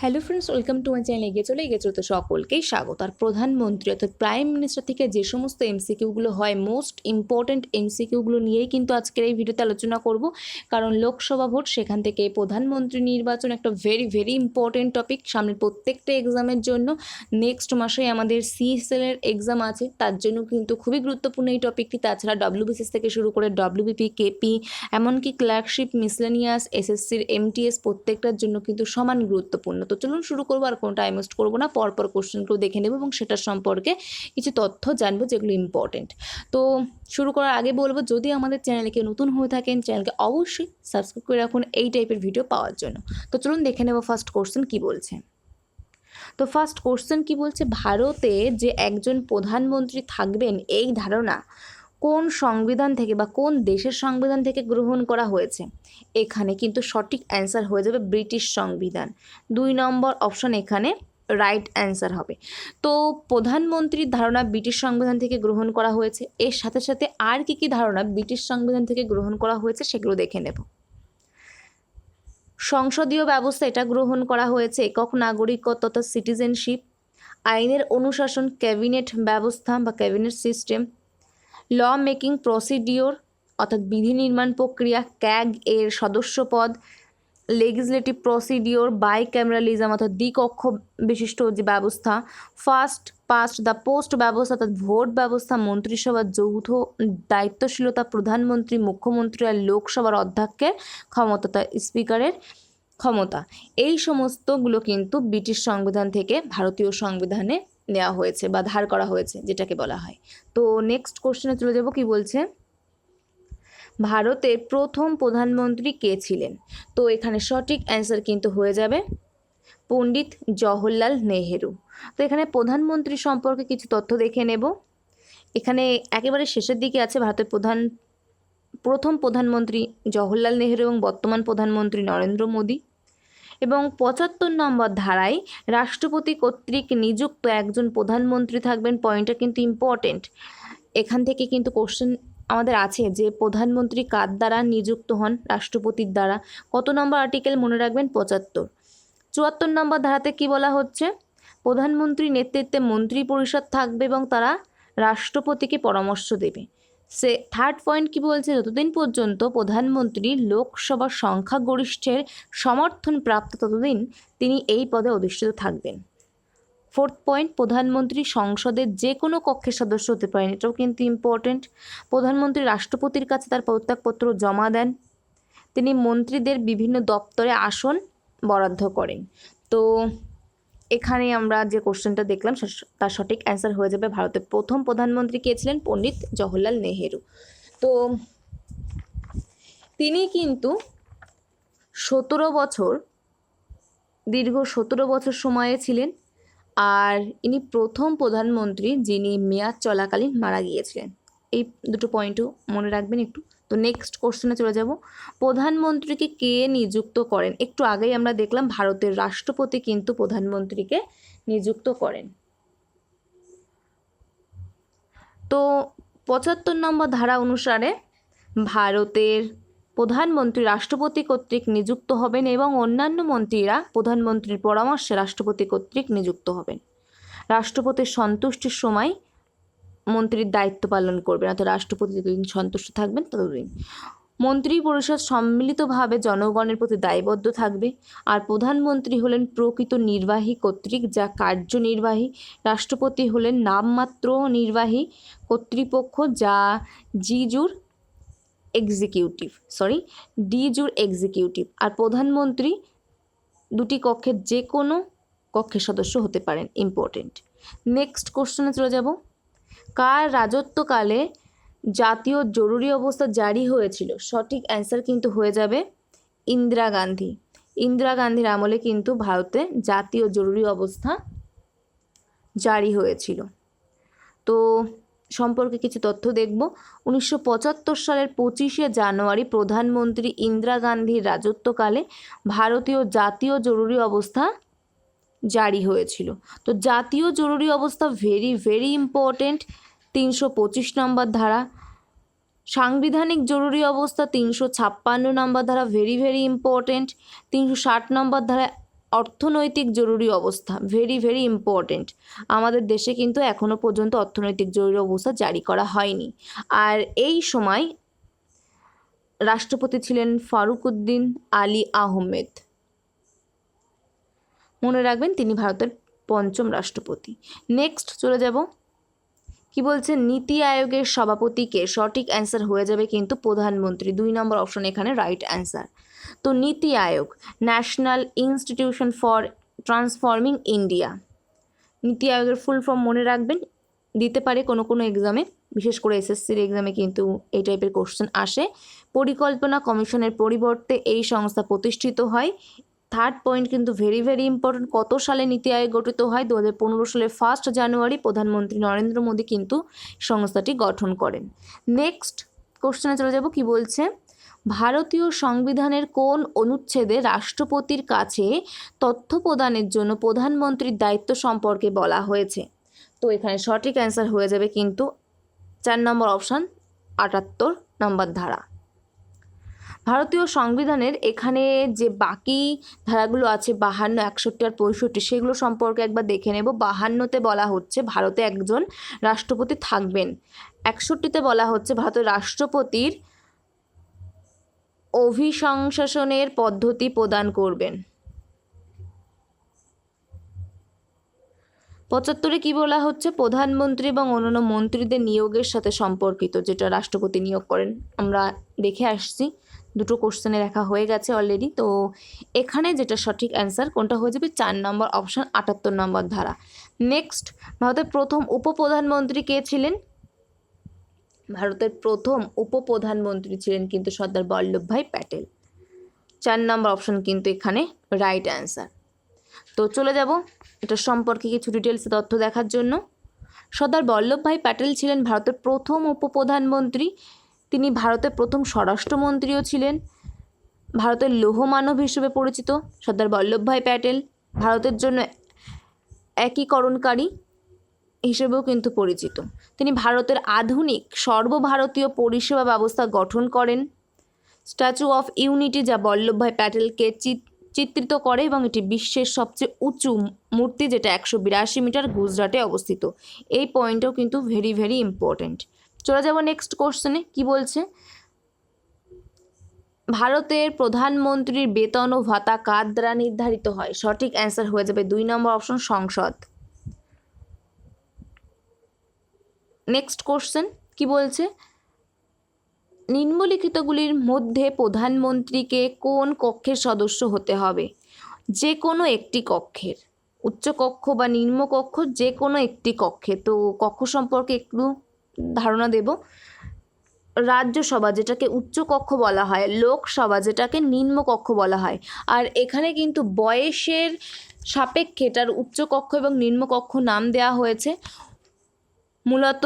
Hello friends, welcome to my channel. এগিয়ে তো সকলকেই স্বাগত। আর প্রধানমন্ত্রী অর্থাৎ প্রাইম মিনিস্টার থেকে যে সমস্ত এমসিকিউগুলো হয়, মোস্ট ইম্পর্ট্যান্ট এমসিকিউগুলো নিয়েই কিন্তু আজকের এই ভিডিওতে আলোচনা করব। কারণ লোকসভা ভোট, সেখান থেকে প্রধানমন্ত্রী নির্বাচন একটা ভেরি ভেরি ইম্পর্ট্যান্ট টপিক সামনের প্রত্যেকটা এক্সামের জন্য। নেক্সট মাসে আমাদের সিএসএলের এক্সাম আছে, তার জন্য কিন্তু খুবই গুরুত্বপূর্ণ এই টপিকটি। তাছাড়া ডব্লিউবিসিএস থেকে শুরু করে ডব্লিউবিপি, কেপি, এমনকি ক্লার্কশিপ, মিসলেনিয়াস, এসএসসির এমটিএস প্রত্যেকটার জন্য কিন্তু সমান গুরুত্বপূর্ণ। তো চলুন শুরু করবো, আর কোনো টাইম ওয়েস্ট করবো না, পরপর কোশ্চেনগুলো দেখে নেবো এবং সেটার সম্পর্কে কিছু তথ্য জানবো যেগুলো ইম্পর্টেন্ট। তো শুরু করার আগে বলবো, যদি আমাদের চ্যানেলে কেউ নতুন হয়ে থাকেন, চ্যানেলকে অবশ্যই সাবস্ক্রাইব করে রাখুন এই টাইপের ভিডিও পাওয়ার জন্য। তো চলুন দেখে নেবো ফার্স্ট কোশ্চেন কী বলছে। তো ফার্স্ট কোশ্চেন কি বলছে, ভারতে যে একজন প্রধানমন্ত্রী থাকবেন এই ধারণা কোন সংবিধান থেকে বা কোন দেশের সংবিধান থেকে গ্রহণ করা হয়েছে? এখানে কিন্তু সঠিক অ্যান্সার হয়ে যাবে ব্রিটিশ সংবিধান। 2 নম্বর অপশন এখানে রাইট অ্যান্সার হবে। তো প্রধানমন্ত্রীর ধারণা ব্রিটিশ সংবিধান থেকে গ্রহণ করা হয়েছে। এর সাথে সাথে আর কি ধারণা ব্রিটিশ সংবিধান থেকে গ্রহণ করা হয়েছে সেগুলো দেখে নেব। সংসদীয় ব্যবস্থা এটা গ্রহণ করা হয়েছে, একক নাগরিকত্ব তথা সিটিজেনশিপ, আইনের অনুশাসন, ক্যাবিনেট ব্যবস্থা বা cabinet system, law making procedure অর্থাৎ বিধি নির্মাণ প্রক্রিয়া, ক্যাগ এর সদস্য পদ, লেজিসলেটিভ প্রসিডিওর, বাইক্যামেরালিজম অর্থাৎ দ্বিকক্ষ বিশিষ্ট যে ব্যবস্থা, ফার্স্ট পাস্ট দ্য পোস্ট ব্যবস্থা অর্থাৎ ভোট ব্যবস্থা, মন্ত্রিসভার যৌথ দায়িত্বশীলতা, প্রধানমন্ত্রী, মুখ্যমন্ত্রী আর লোকসভার অধ্যক্ষের ক্ষমতা, স্পিকারের ক্ষমতা, এই সমস্তগুলো কিন্তু ব্রিটিশ সংবিধান থেকে ভারতীয় সংবিধানে নেওয়া হয়েছে বা ধার করা হয়েছে যেটাকে বলা হয়। তো নেক্সট কোশ্চেনে চলে যাব, কি বলছে, ভারতের প্রথম প্রধানমন্ত্রী কে ছিলেন? তো এখানে সঠিক অ্যান্সার কিন্তু হয়ে যাবে পণ্ডিত জওহরলাল নেহেরু। তো এখানে প্রধানমন্ত্রী সম্পর্কে কিছু তথ্য দেখে নেব। এখানে একেবারে শেষের দিকে আছে ভারতের প্রথম প্রধানমন্ত্রী জওহরলাল নেহেরু এবং বর্তমান প্রধানমন্ত্রী নরেন্দ্র মোদী। এবং 75 নম্বর ধারায় রাষ্ট্রপতি কর্তৃক নিযুক্ত একজন প্রধানমন্ত্রী থাকবেন। পয়েন্টটা কিন্তু ইম্পর্টেন্ট, এখান থেকে কিন্তু কোশ্চেন আমাদের আছে যে প্রধানমন্ত্রী কার দ্বারা নিযুক্ত হন, রাষ্ট্রপতির দ্বারা। কত নম্বর আর্টিকেল মনে রাখবেন, 75। 74 নম্বর ধারাতে কি বলা হচ্ছে, প্রধানমন্ত্রী নেতৃত্বে মন্ত্রী পরিষদ থাকবে এবং তারা রাষ্ট্রপতিকে পরামর্শ দেবে। সে থার্ড পয়েন্ট কি বলছে, যতদিন পর্যন্ত প্রধানমন্ত্রী লোকসভার সংখ্যাগরিষ্ঠের সমর্থন প্রাপ্ত ততদিন তিনি এই পদে অধিষ্ঠিত থাকবেন। ফোর্থ পয়েন্ট, প্রধানমন্ত্রী সংসদের যে কোনো কক্ষের সদস্য হতে পারেন, এটাও কিন্তু ইম্পর্টেন্ট। প্রধানমন্ত্রী রাষ্ট্রপতির কাছে তার পদত্যাগপত্র জমা দেন। তিনি মন্ত্রীদের বিভিন্ন দপ্তরে আসন বরাদ্দ করেন। তো এখানে আমরা যে কোশ্চেনটা দেখলাম তার সঠিক অ্যান্সার হয়ে যাবে ভারতের প্রথম প্রধানমন্ত্রী কে ছিলেন, পণ্ডিত জওহরলাল নেহেরু। তো তিনি কিন্তু 17 বছর দীর্ঘ 17 বছর সময়ে ছিলেন, আর ইনি প্রথম প্রধানমন্ত্রী যিনি মেয়াদ চলাকালীন মারা গিয়েছিলেন। এই দুটো পয়েন্টও মনে রাখবেন একটু। তো নেক্সট কোশ্চেনে চলে যাব, প্রধানমন্ত্রীকে কে নিযুক্ত করেন? একটু আগেই আমরা দেখলাম ভারতের রাষ্ট্রপতি কিন্তু প্রধানমন্ত্রীকে নিযুক্ত করেন। তো 75 নম্বর ধারা অনুসারে ভারতের প্রধানমন্ত্রী রাষ্ট্রপতি কর্তৃক নিযুক্ত হবেন এবং অন্যান্য মন্ত্রীরা প্রধানমন্ত্রীর পরামর্শে রাষ্ট্রপতি কর্তৃক নিযুক্ত হবেন। রাষ্ট্রপতির সন্তুষ্টির সময় মন্ত্রীর দায়িত্ব পালন করবেন, অর্থাৎ রাষ্ট্রপতি যতদিন সন্তুষ্ট থাকবেন ততদিন। মন্ত্রী পরিষদ সম্মিলিতভাবে জনগণের প্রতি দায়বদ্ধ থাকবে। আর প্রধানমন্ত্রী হলেন প্রকৃত নির্বাহী কর্তৃক, যা কার্যনির্বাহী। রাষ্ট্রপতি হলেন নামমাত্র নির্বাহী কর্তৃপক্ষ, যা ডিজুর এক্সিকিউটিভ। আর প্রধানমন্ত্রী দুটি কক্ষের যে কোনো কক্ষের সদস্য হতে পারেন, ইম্পর্টেন্ট। নেক্সট কোশ্চেনে চলে যাব, কার রাজত্বকালে জাতীয় জরুরি অবস্থা জারি হয়েছিল? সঠিক অ্যান্সার কিন্তু হয়ে যাবে ইন্দিরা গান্ধী। ইন্দিরা গান্ধীর আমলে কিন্তু ভারতে জাতীয় জরুরি অবস্থা জারি হয়েছিল। তো সম্পর্কে কিছু তথ্য দেখব। 1975 সালের 25শে জানুয়ারি প্রধানমন্ত্রী ইন্দিরা গান্ধীর রাজত্বকালে ভারতীয় জাতীয় জরুরি অবস্থা জারি হয়েছিল। তো জাতীয় জরুরি অবস্থা ভেরি ভেরি ইম্পর্টেন্ট, 325 নম্বর ধারা। সাংবিধানিক জরুরি অবস্থা 356 নম্বর ধারা, ভেরি ভেরি ইম্পর্টেন্ট। 360 নম্বর ধারা অর্থনৈতিক জরুরি অবস্থা, ভেরি ভেরি ইম্পর্টেন্ট। আমাদের দেশে কিন্তু এখনও পর্যন্ত অর্থনৈতিক জরুরি অবস্থা জারি করা হয়নি। আর এই সময় রাষ্ট্রপতি ছিলেন ফারুকউদ্দিন আলী আহমেদ। মনে রাখবেন তিনি ভারতের পঞ্চম রাষ্ট্রপতি। নেক্সট চলে যাব, কি বলছে, নীতি আয়োগের সভাপতিকে? সঠিক অ্যান্সার হয়ে যাবে কিন্তু প্রধানমন্ত্রী। 2 নম্বর অপশন এখানে রাইট অ্যান্সার। তো NITI Aayog, national institution for transforming India. NITI আয়োগের ফুল ফর্ম মনে রাখবেন, দিতে পারে কোনো কোনো এক্সামে, বিশেষ করে এসএসসির এক্সামে কিন্তু এই টাইপের কোশ্চেন আসে। পরিকল্পনা কমিশনের পরিবর্তে এই সংস্থা প্রতিষ্ঠিত হয়। থার্ড পয়েন্ট কিন্তু ভেরি ভেরি ইম্পর্টেন্ট, কত সালে নীতি আয়োগ গঠিত হয়? 2015 সালের 1 জানুয়ারি প্রধানমন্ত্রী নরেন্দ্র মোদী কিন্তু সংস্থাটি গঠন করেন। নেক্সট কোশ্চেনে চলে যাব, কি বলছে, ভারতীয় সংবিধানের কোন অনুচ্ছেদে রাষ্ট্রপতির কাছে তথ্য প্রদানের জন্য প্রধানমন্ত্রীর দায়িত্ব সম্পর্কে বলা হয়েছে? তো এখানে সঠিক অ্যান্সার হয়ে যাবে কিন্তু 4 নম্বর অপশান, 78 নম্বর ধারা। ভারতীয় সংবিধানের এখানে যে বাকি ধারাগুলো আছে 52, 61 আর 65, সেগুলো সম্পর্কে একবার দেখে নেব। 52তে বলা হচ্ছে ভারতে একজন রাষ্ট্রপতি থাকবেন। 61তে বলা হচ্ছে ভারতের রাষ্ট্রপতির অভিশংসনের পদ্ধতি প্রদান করবেন। 75-এ কী বলা হচ্ছে? প্রধানমন্ত্রী এবং অন্যান্য মন্ত্রীদের নিয়োগের সাথে সম্পর্কিত, যেটা রাষ্ট্রপতি নিয়োগ করেন। আমরা দেখে আসছি, দুটো কোশ্চেনে দেখা হয়ে গেছে অলরেডি। তো এখানে যেটা সঠিক অ্যান্সার কোনটা হয়ে যাবে? 4 নম্বর অপশান, 78 নম্বর ধারা। নেক্সট, ভারতের প্রথম উপপ্রধানমন্ত্রী কে ছিলেন? ভারতের প্রথম উপপ্রধানমন্ত্রী ছিলেন কিন্তু সর্দার বল্লভভাই প্যাটেল। 4 নম্বর অপশান কিন্তু এখানে রাইট অ্যান্সার। তো চলে যাব এটা সম্পর্কে কিছু ডিটেলসে তথ্য দেখার জন্য। সর্দার বল্লভভাই প্যাটেল ছিলেন ভারতের প্রথম উপপ্রধানমন্ত্রী। তিনি ভারতের প্রথম স্বরাষ্ট্রমন্ত্রীও ছিলেন। ভারতের লৌহমানব হিসেবে পরিচিত সর্দার বল্লভভাই প্যাটেল ভারতের জন্য একীকরণকারী হিসেবেও কিন্তু পরিচিত। তিনি ভারতের আধুনিক সর্বভারতীয় পরিষেবা ব্যবস্থা গঠন করেন। স্ট্যাচু অফ ইউনিটি, যা বল্লভভাই প্যাটেলকে চিত্রিত করে এবং এটি বিশ্বের সবচেয়ে উঁচু মূর্তি, যেটা 182 মিটার, গুজরাটে অবস্থিত। এই পয়েন্টটাও কিন্তু ভেরি ভেরি ইম্পর্টেন্ট। চলে যাব নেক্সট কোশ্চেনে, কি বলছে, ভারতের প্রধানমন্ত্রীর বেতন ও ভাতা কার দ্বারা নির্ধারিত হয়? সঠিক অ্যান্সার হয়ে যাবে 2 নম্বর অপশন, সংসদ। নেক্সট কোশ্চেন, কি বলছে, নিম্নলিখিতগুলির মধ্যে প্রধানমন্ত্রীকে কোন কক্ষের সদস্য হতে হবে? যে কোনো একটি কক্ষের, উচ্চ কক্ষ বা নিম্ন কক্ষ, যে কোনো একটি কক্ষে। তো কক্ষ সম্পর্কে একটু ধারণা দেব। রাজ্যসভা, যেটাকে উচ্চ কক্ষ বলা হয়, লোকসভা, যেটাকে নিম্ন কক্ষ বলা হয়। আর এখানে কিন্তু বয়সের সাপেক্ষে এটার উচ্চ কক্ষ এবং নিম্ন কক্ষ নাম দেওয়া হয়েছে। মূলত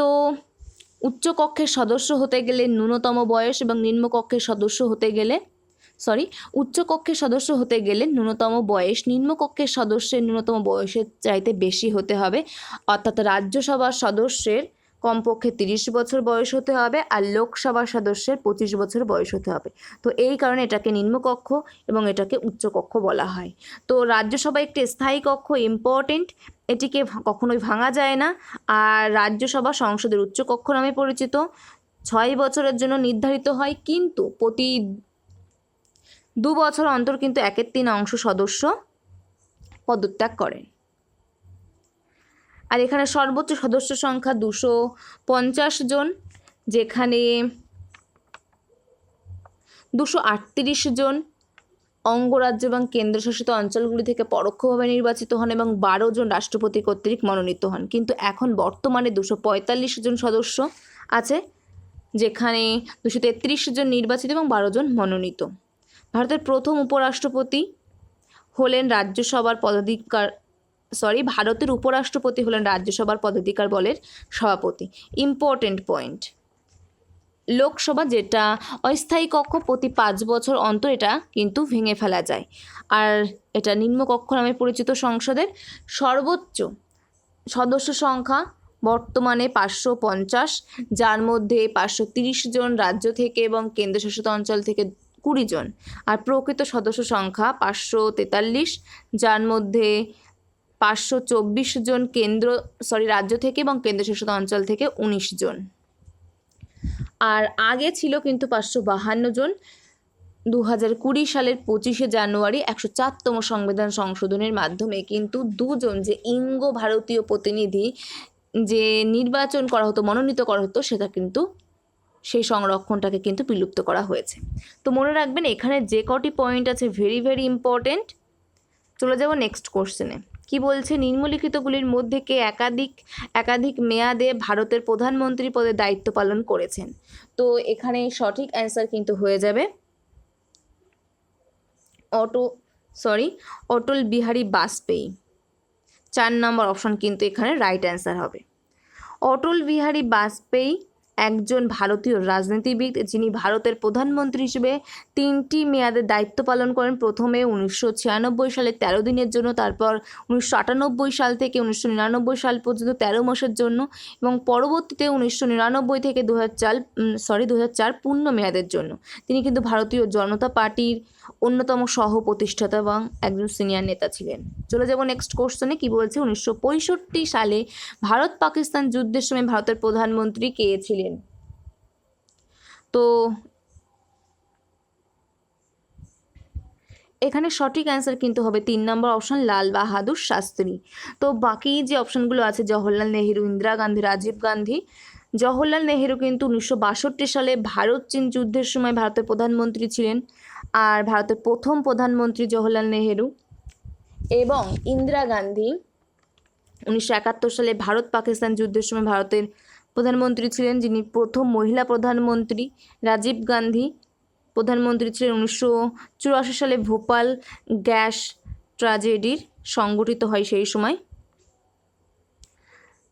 উচ্চ কক্ষের সদস্য হতে গেলে ন্যূনতম বয়স এবং নিম্নকক্ষের সদস্য হতে গেলে উচ্চ কক্ষের সদস্য হতে গেলে ন্যূনতম বয়স নিম্নকক্ষের সদস্যের ন্যূনতম বয়সের চাইতে বেশি হতে হবে। অর্থাৎ রাজ্যসভার সদস্যের কমপক্ষে 30 বছর বয়স হতে হবে আর লোকসভার সদস্যের 25 বছর বয়স হতে হবে। তো এই কারণে এটাকে নিম্নকক্ষ এবং এটাকে উচ্চকক্ষ বলা হয়। তো রাজ্যসভা একটি স্থায়ী কক্ষ, ইম্পর্টেন্ট, এটিকে কখনোই ভাঙা যায় না। আর রাজ্যসভা সংসদের উচ্চকক্ষ নামে পরিচিত, 6 বছরের জন্য নির্ধারিত হয়, কিন্তু প্রতি 2 বছর অন্তর কিন্তু 1/3 সদস্য পদত্যাগ করেন। আর এখানে সর্বোচ্চ সদস্য সংখ্যা 250 জন, যেখানে 238 জন অঙ্গরাজ্য এবং কেন্দ্রশাসিত অঞ্চলগুলি থেকে পরোক্ষভাবে নির্বাচিত হন এবং 12 জন রাষ্ট্রপতি কর্তৃক মনোনীত হন। কিন্তু এখন বর্তমানে 245 জন সদস্য আছে, যেখানে 233 জন নির্বাচিত এবং 12 জন মনোনীত। ভারতের প্রথম উপরাষ্ট্রপতি হলেন রাজ্যসভার পদাধিকার ভারতের উপরাষ্ট্রপতি হলেন রাজ্যসভার পদাধিকার বলের সভাপতি। ইম্পর্টেন্ট পয়েন্ট, লোকসভা যেটা অস্থায়ী কক্ষ, প্রতি 5 বছর অন্তর এটা কিন্তু ভেঙে ফেলা যায়। আর এটা নিম্নকক্ষ নামে পরিচিত। সংসদের সর্বোচ্চ সদস্য সংখ্যা বর্তমানে 550, যার মধ্যে 530 জন রাজ্য থেকে এবং কেন্দ্রশাসিত অঞ্চল থেকে 20 জন, আর প্রকৃত সদস্য সংখ্যা 543, যার মধ্যে 524 জন রাজ্য থেকে এবং কেন্দ্রশাসিত অঞ্চল থেকে 19 জন। আর আগে ছিল কিন্তু 552 জন। 2020 সালের 25শে জানুয়ারি 104তম সংবিধান সংশোধনের মাধ্যমে কিন্তু 2 জন যে ইঙ্গ ভারতীয় প্রতিনিধি যে নির্বাচন করা হতো, মনোনীত করা হতো, সেটা কিন্তু সেই সংরক্ষণটাকে কিন্তু বিলুপ্ত করা হয়েছে। তো মনে রাখবেন এখানে যে কটি পয়েন্ট আছে ভেরি ভেরি ইম্পর্টেন্ট। চলে যাব নেক্সট কোশ্চেনে। কি বলছে, নিম্নলিখিতগুলির মধ্যে কে একাধিক মেয়াদে ভারতের প্রধানমন্ত্রী পদে দায়িত্ব পালন করেছেন? তো এখানে সঠিক অ্যান্সার কিন্তু হয়ে যাবে অটল বিহারী বাজপেয়ী। 4 নম্বর অপশন কিন্তু এখানে রাইট অ্যান্সার হবে। অটল বিহারী বাজপেয়ী একজন ভারতীয় রাজনীতিবিদ যিনি ভারতের প্রধানমন্ত্রী হিসেবে 3টি মেয়াদে দায়িত্ব পালন করেন। প্রথমে 1996 সালে 13 দিনের জন্য, তারপর 1998 সাল থেকে 1999 সাল পর্যন্ত 13 মাসের জন্য, এবং পরবর্তীতে 1999 থেকে 2004 পূর্ণ মেয়াদের জন্য। তিনি কিন্তু ভারতীয় জনতা পার্টির অন্যতম সহ প্রতিষ্ঠাতা এবং একজন সিনিয়র নেতা ছিলেন। চলে যাব নেক্সট কোশ্চেনে। কি বলছে, 1965 সালে ভারত পাকিস্তান যুদ্ধের সময় ভারতের প্রধানমন্ত্রী কে ছিলেন? তো এখানে সঠিক অ্যান্সার কিন্তু হবে 3 নম্বর অপশন, লাল বাহাদুর শাস্ত্রী। তো বাকি যে অপশনগুলো আছে জওহরলাল নেহেরু, ইন্দিরা গান্ধী, রাজীব গান্ধী। জওহরলাল নেহেরু কিন্তু 1962 সালে ভারত চীন যুদ্ধের সময় ভারতের প্রধানমন্ত্রী ছিলেন, আর ভারতের প্রথম প্রধানমন্ত্রী জওহরলাল নেহেরু। এবং ইন্দিরা গান্ধী 1971 সালে ভারত পাকিস্তান যুদ্ধের সময় ভারতের প্রধানমন্ত্রী ছিলেন, যিনি প্রথম মহিলা প্রধানমন্ত্রী। রাজীব গান্ধী প্রধানমন্ত্রী ছিলেন 1984 সালে ভোপাল গ্যাস ট্র্যাজেডির সংগঠিত হয় সেই সময়,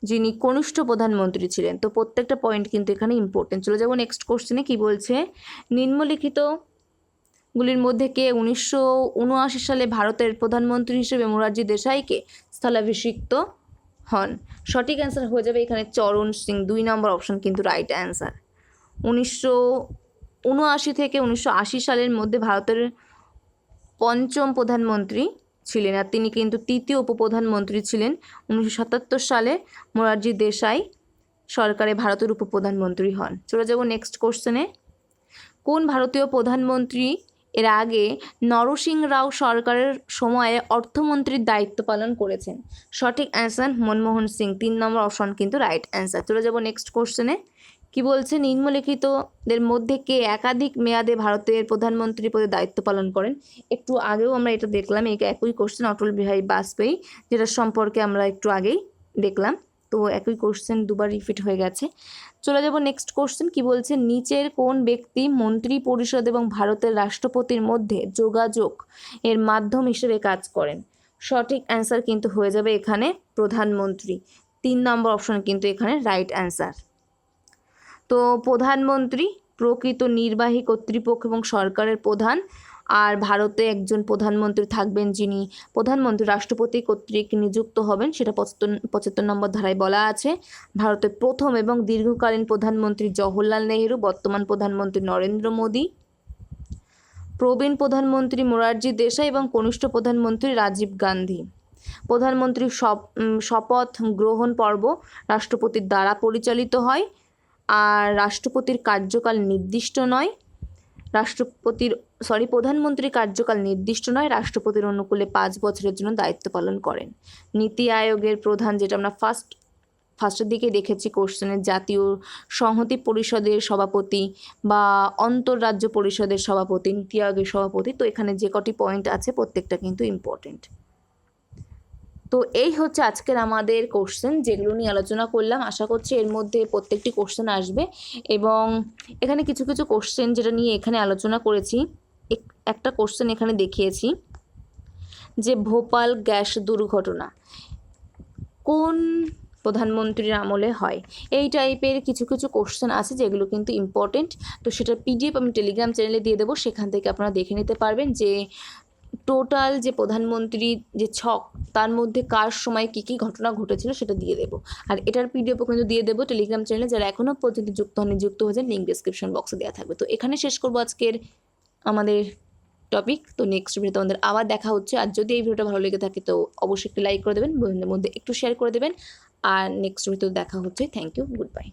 যিনি কনিষ্ঠ প্রধানমন্ত্রী ছিলেন। তো প্রত্যেকটা পয়েন্ট কিন্তু এখানে ইম্পর্টেন্ট। চলে যাব নেক্সট কোশ্চেনে। কি বলছে, নিম্নলিখিতগুলির মধ্যে কে 1979 সালে ভারতের প্রধানমন্ত্রী হিসেবে মোরারজি দেশাইকে স্থলাভিষিক্ত হন? সঠিক অ্যান্সার হয়ে যাবে এখানে চরণ সিং। 2 নম্বর অপশন কিন্তু রাইট অ্যান্সার। 1979 থেকে 1980 সালের মধ্যে ভারতের 5ম প্রধানমন্ত্রী ছিলেন, আর তিনি কিন্তু 3য় উপপ্রধানমন্ত্রী ছিলেন। 1977 সালে মোরারজি দেশাই সরকারে ভারতের উপপ্রধানমন্ত্রী হন। চলে যাব নেক্সট কোশ্চেনে। কোন ভারতীয় প্রধানমন্ত্রী এর আগে নরসিংহ রাও সরকারের সময়ে অর্থমন্ত্রীর দায়িত্ব পালন করেছেন? সঠিক অ্যান্সার মনমোহন সিং। 3 নম্বর অপশন কিন্তু রাইট অ্যান্সার। চলে যাব নেক্সট কোশ্চেনে। কি বলছে, নিম্নলিখিতদের মধ্যে কে একাধিক মেয়াদে ভারতের প্রধানমন্ত্রী পদে দায়িত্ব পালন করেন? একটু আগেও আমরা এটা দেখলাম, এই একই কোশ্চেন অটল বিহারী বাজপেয়ী, যেটার সম্পর্কে আমরা একটু আগেই দেখলাম। তো একই কোশ্চেন দুবার রিপিট হয়ে গেছে। চলে যাব নেক্সট কোশ্চেন। কি বলছে, নিচের কোন ব্যক্তি মন্ত্রী পরিষদ এবং ভারতের রাষ্ট্রপতির মধ্যে যোগাযোগ এর মাধ্যম হিসেবে কাজ করেন? সঠিক অ্যান্সার কিন্তু হয়ে যাবে এখানে প্রধানমন্ত্রী। 3 নম্বর অপশন কিন্তু এখানে রাইট অ্যান্সার। তো প্রধানমন্ত্রী প্রকৃত নির্বাহী কর্তৃপক্ষ এবং সরকারের প্রধান, আর ভারতে একজন প্রধানমন্ত্রী থাকবেন যিনি প্রধানমন্ত্রী রাষ্ট্রপতি কর্তৃক নিযুক্ত হবেন, সেটা 75 নম্বর ধারায় বলা আছে। ভারতের প্রথম এবং দীর্ঘকালীন প্রধানমন্ত্রী জওহরলাল নেহেরু, বর্তমান প্রধানমন্ত্রী নরেন্দ্র মোদী, প্রবীণ প্রধানমন্ত্রী মোরারজি দেশাই এবং কনিষ্ঠ প্রধানমন্ত্রী রাজীব গান্ধী। প্রধানমন্ত্রীর শপথ গ্রহণ পর্ব রাষ্ট্রপতির দ্বারা পরিচালিত হয়, আর রাষ্ট্রপতির কার্যকাল নির্দিষ্ট নয়। প্রধানমন্ত্রীর কার্যকাল নির্দিষ্ট নয়, রাষ্ট্রপতির অনুকূলে 5 বছরের জন্য দায়িত্ব পালন করেন। নীতি আয়োগের প্রধান, যেটা আমরা ফার্স্টের দিকে দেখেছি কোশ্চেনের, জাতীয় সংহতি পরিষদের সভাপতি বা অন্তর্রাজ্য পরিষদের সভাপতি, নীতি আয়োগের সভাপতি। তো এখানে যে কটি পয়েন্ট আছে প্রত্যেকটা কিন্তু ইম্পর্টেন্ট। তো এই হচ্ছে আজকের আমাদের কোশ্চেন, যেগুলো নিয়ে আলোচনা করলাম। আশা করছি এর মধ্যে প্রত্যেকটি কোশ্চেন আসবে, এবং এখানে কিছু কিছু কোশ্চেন যেটা নিয়ে এখানে আলোচনা করেছি, একটা কোশ্চেন এখানে দেখিয়েছি যে ভোপাল গ্যাস দুর্ঘটনা কোন প্রধানমন্ত্রীর আমলে হয়। এই টাইপের কিছু কিছু কোশ্চেন আছে যেগুলো কিন্তু ইম্পর্টেন্ট। তো সেটার পিডিএফ আমি টেলিগ্রাম চ্যানেলে দিয়ে দেবো, সেখান থেকে আপনারা দেখে নিতে পারবেন যে টোটাল যে প্রধানমন্ত্রী যে ছক, তার মধ্যে কার সময় কী কী ঘটনা ঘটেছিল সেটা দিয়ে দেবো। আর এটার পিডিএফও কিন্তু দিয়ে দেবো টেলিগ্রাম চ্যানেলে। যারা এখনও পর্যন্ত যুক্ত হয়ে যান, লিঙ্ক ডিসক্রিপশন বক্সে দেওয়া থাকবে। তো এখানে শেষ করবো আজকের আমাদের টপিক। তো নেক্সট ভিডিও তোমাদের আবার দেখা হচ্ছে। আর যদি এই ভিডিওটা ভালো লেগে থাকে তো অবশ্যই একটু লাইক করে দেবেন, বন্ধুদের মধ্যে একটু শেয়ার করে দেবেন। আর নেক্সট ভিডিও দেখা হচ্ছে। Thank you, good bye.